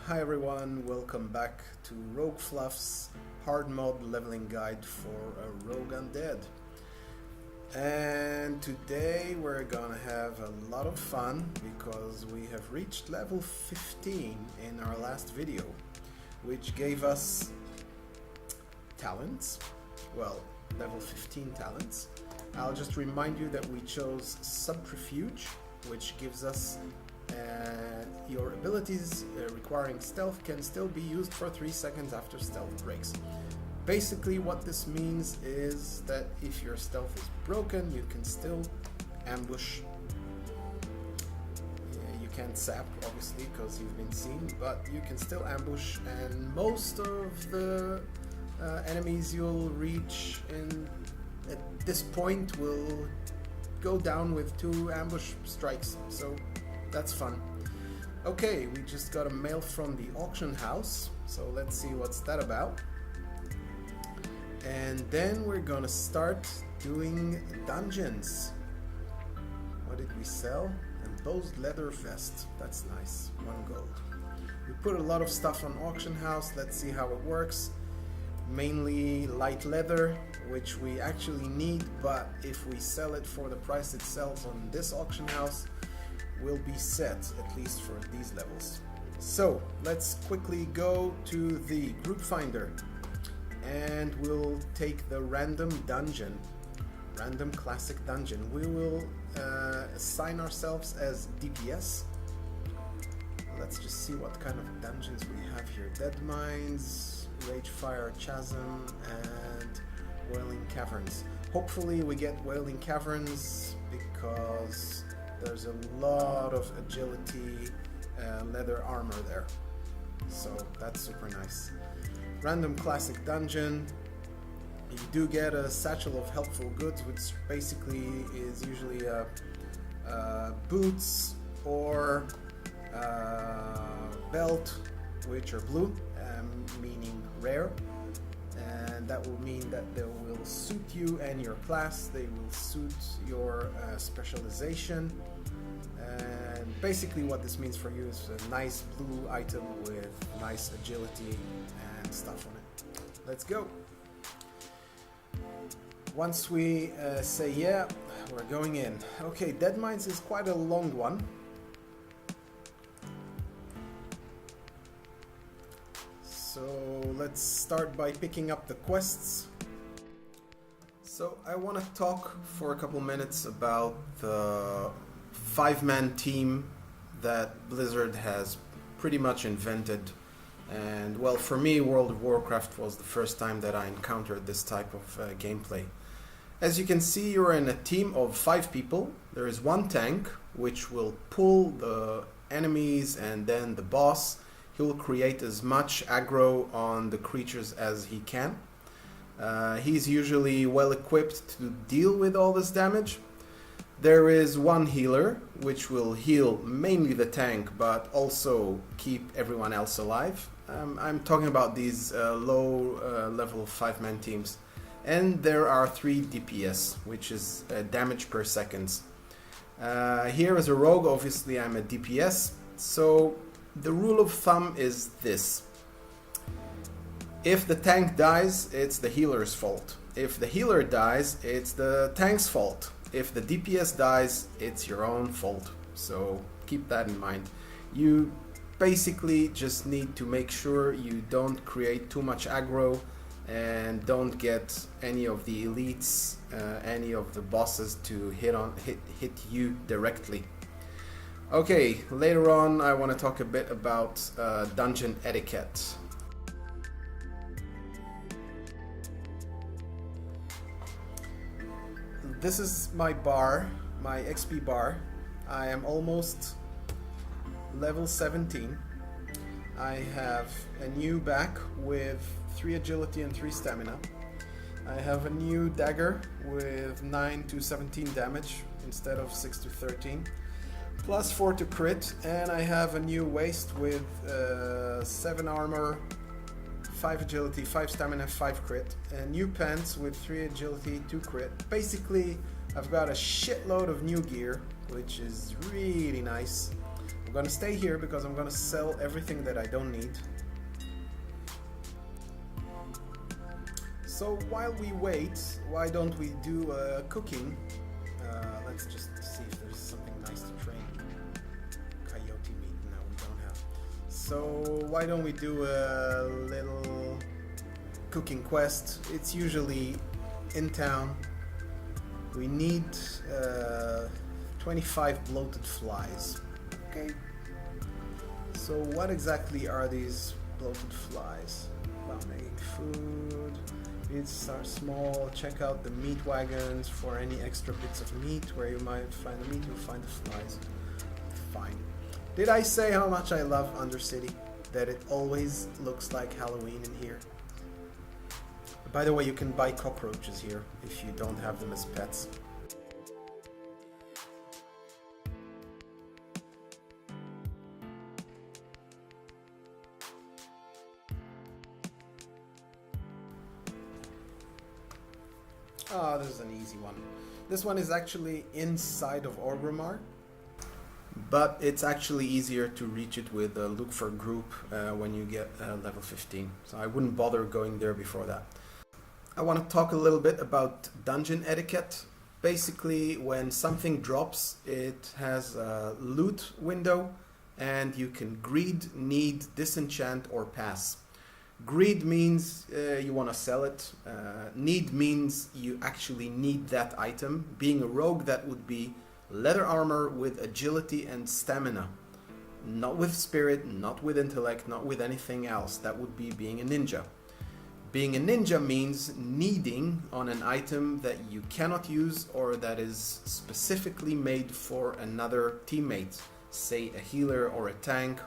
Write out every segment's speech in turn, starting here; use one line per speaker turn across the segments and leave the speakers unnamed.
Hi everyone, welcome back to RogueFluff's hard mode leveling guide for a rogue undead. And today we're gonna have a lot of fun because we have reached level 15 in our last video, which gave us talents. Well, level 15 talents. I'll just remind you that we chose Subterfuge, which gives us your abilities requiring stealth can still be used for 3 seconds after stealth breaks. Basically what this means is that if your stealth is broken, you can still ambush. You can't sap obviously because you've been seen, but you can still ambush, and most of the enemies you'll reach at this point will go down with 2 ambush strikes, so that's fun. Okay, we just got a mail from the auction house, so let's see what's that about. And then we're gonna start doing dungeons. What did we sell? Embossed leather vest. That's nice. 1 gold. We put a lot of stuff on auction house. Let's see how it works. Mainly light leather, which we actually need, but if we sell it for the price it sells on this auction house, will be set, at least for these levels. So let's quickly go to the group finder and we'll take the random dungeon, random classic dungeon. We will assign ourselves as DPS. Let's just see what kind of dungeons we have here. Dead Mines, Ragefire Chasm, and Wailing Caverns. Hopefully we get Wailing Caverns because there's a lot of agility leather armor there, so that's super nice. Random classic dungeon. You do get a satchel of helpful goods, which basically is usually boots or belt, which are blue, meaning rare, and that will mean that they will suit you and your class. They will suit your specialization, and basically what this means for you is a nice blue item with nice agility and stuff on it. Let's go. Once we say yeah, we're going in. Okay, Dead Mines is quite a long one. So let's start by picking up the quests. So I want to talk for a couple minutes about the 5-man team that Blizzard has pretty much invented. And well, for me, World of Warcraft was the first time that I encountered this type of gameplay. As you can see, you're in a team of 5 people. There is 1 tank, which will pull the enemies, and then the boss. He will create as much aggro on the creatures as he can. He's usually well equipped to deal with all this damage. There is 1 healer, which will heal mainly the tank, but also keep everyone else alive. I'm talking about these low level 5-man teams. And there are 3 DPS, which is damage per second. Here as a rogue, obviously I'm a DPS, so the rule of thumb is this: if the tank dies, it's the healer's fault. If the healer dies, it's the tank's fault. If the DPS dies, it's your own fault. So keep that in mind. You basically just need to make sure you don't create too much aggro and don't get any of the elites, any of the bosses to hit you directly. Okay, later on I want to talk a bit about dungeon etiquette. This is my bar, my XP bar. I am almost level 17. I have a new back with 3 agility and 3 stamina. I have a new dagger with 9 to 17 damage instead of 6 to 13. Plus 4 to crit, and I have a new waist with 7 armor, 5 agility, 5 stamina, 5 crit, and new pants with 3 agility, 2 crit. Basically, I've got a shitload of new gear, which is really nice. I've gonna stay here because I'm gonna sell everything that I don't need. So while we wait, why don't we do cooking? Let's just see if there's something nice to train. Coyote meat, no, we don't have. So why don't we do a little cooking quest? It's usually in town. We need 25 bloated flies. Okay. So what exactly are these bloated flies? About making food. Needs to start small. Check out the meat wagons for any extra bits of meat. Where you might find the meat, you'll find the flies. Fine. Did I say how much I love Undercity? That it always looks like Halloween in here. By the way, you can buy cockroaches here if you don't have them as pets. Oh, this is an easy one. This one is actually inside of Orgrimmar, but it's actually easier to reach it with a look for group when you get level 15. So I wouldn't bother going there before that. I want to talk a little bit about dungeon etiquette. Basically, when something drops, it has a loot window, and you can greed, need, disenchant, or pass. Greed means you want to sell it. Need means you actually need that item. Being a rogue, that would be leather armor with agility and stamina. Not with spirit, not with intellect, not with anything else. That would be being a ninja. Being a ninja means needing on an item that you cannot use or that is specifically made for another teammate. Say a healer or a tank,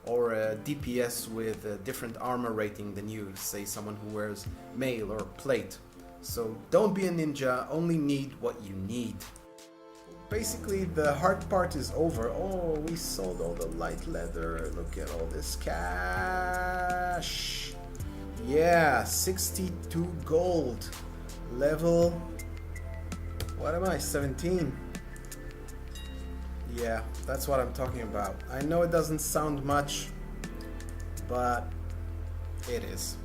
or a DPS with a different armor rating than you, say someone who wears mail or plate. So don't be a ninja, only need what you need. Basically the hard part is over. Oh, we sold all the light leather, look at all this cash. Yeah, 62 gold. Level, what am I, 17? Yeah, that's what I'm talking about. I know it doesn't sound much, but it is.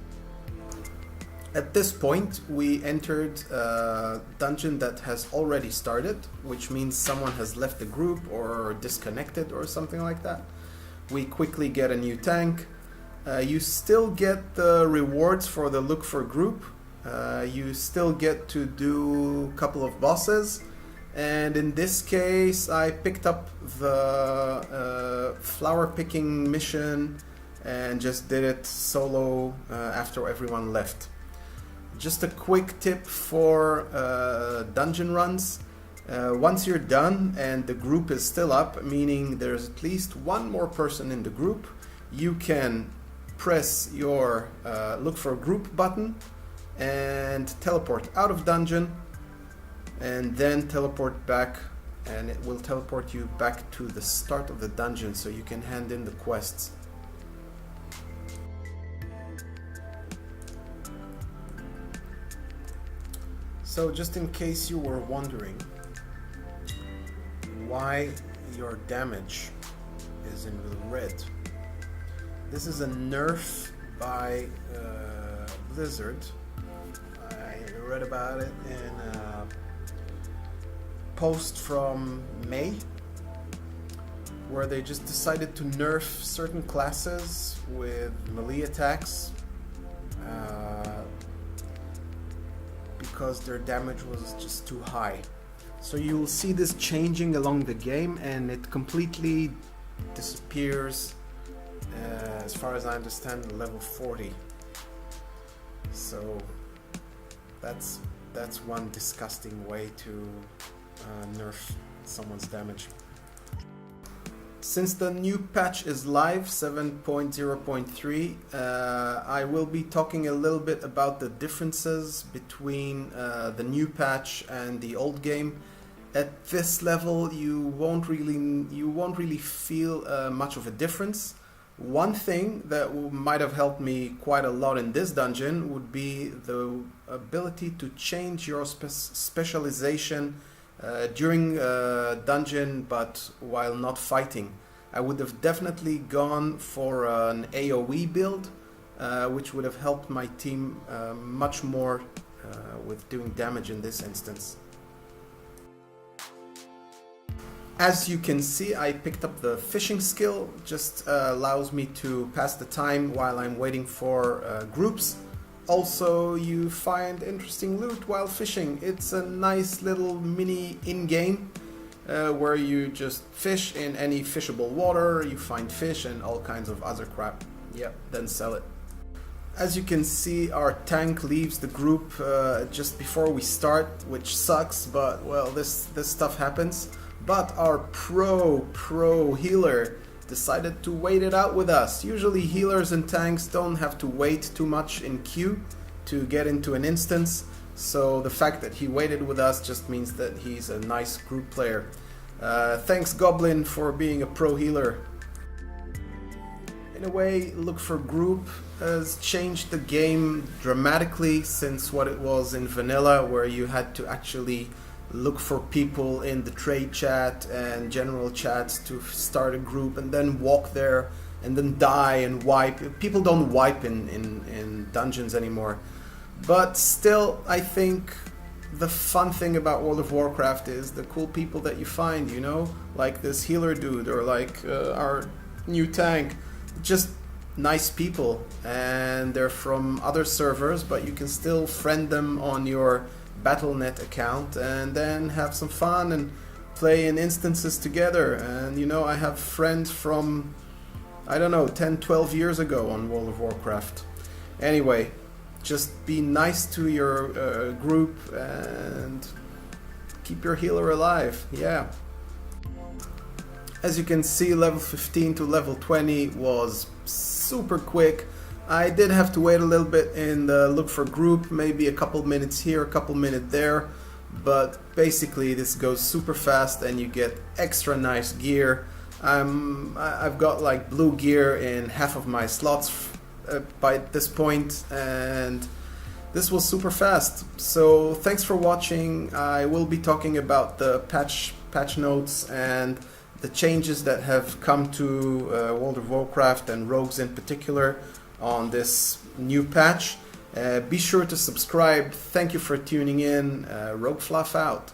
At this point, we entered a dungeon that has already started, which means someone has left the group or disconnected or something like that. We quickly get a new tank. You still get the rewards for the look for group. You still get to do a couple of bosses. And in this case, I picked up the flower picking mission and just did it solo after everyone left. Just a quick tip for dungeon runs. Once you're done and the group is still up, meaning there's at least one more person in the group, you can press your look for group button and teleport out of dungeon, and then teleport back, and it will teleport you back to the start of the dungeon so you can hand in the quests. So just in case you were wondering why your damage is in the red, this is a nerf by Blizzard. I read about it in a post from May, where they just decided to nerf certain classes with melee attacks because their damage was just too high. So you'll see this changing along the game, and it completely disappears as far as I understand level 40. So that's one disgusting way to nerf someone's damage. Since the new patch is live, 7.0.3, I will be talking a little bit about the differences between the new patch and the old game. At this level, you won't really feel much of a difference. One thing that might have helped me quite a lot in this dungeon would be the ability to change your specialization during dungeon, but while not fighting. I would have definitely gone for an AoE build, which would have helped my team much more with doing damage in this instance. As you can see, I picked up the fishing skill, just allows me to pass the time while I'm waiting for groups. Also, you find interesting loot while fishing. It's a nice little mini in-game where you just fish in any fishable water, you find fish and all kinds of other crap. Yep, then sell it. As you can see, our tank leaves the group just before we start, which sucks, but well, this stuff happens. But our pro healer decided to wait it out with us. Usually healers and tanks don't have to wait too much in queue to get into an instance, so the fact that he waited with us just means that he's a nice group player. Thanks Goblin for being a pro healer. In a way, Look for Group has changed the game dramatically since what it was in vanilla, where you had to actually look for people in the trade chat and general chats to start a group and then walk there and then die and wipe. People don't wipe in dungeons anymore. But still, I think the fun thing about World of Warcraft is the cool people that you find, you know? Like this healer dude or like our new tank. Just nice people, and they're from other servers, but you can still friend them on your Battle.net account and then have some fun and play in instances together. And you know, I have friends from, I don't know, 10-12 years ago on World of Warcraft. Anyway, just be nice to your group and keep your healer alive. Yeah. As you can see, level 15 to level 20 was super quick. I did have to wait a little bit in the Look for Group, maybe a couple minutes here, a couple minutes there, but basically this goes super fast and you get extra nice gear. I've got like blue gear in half of my slots by this point, and this was super fast. So thanks for watching. I will be talking about the patch notes and the changes that have come to World of Warcraft and Rogues in particular on this new patch. Be sure to subscribe. Thank you for tuning in. RogueFluff out.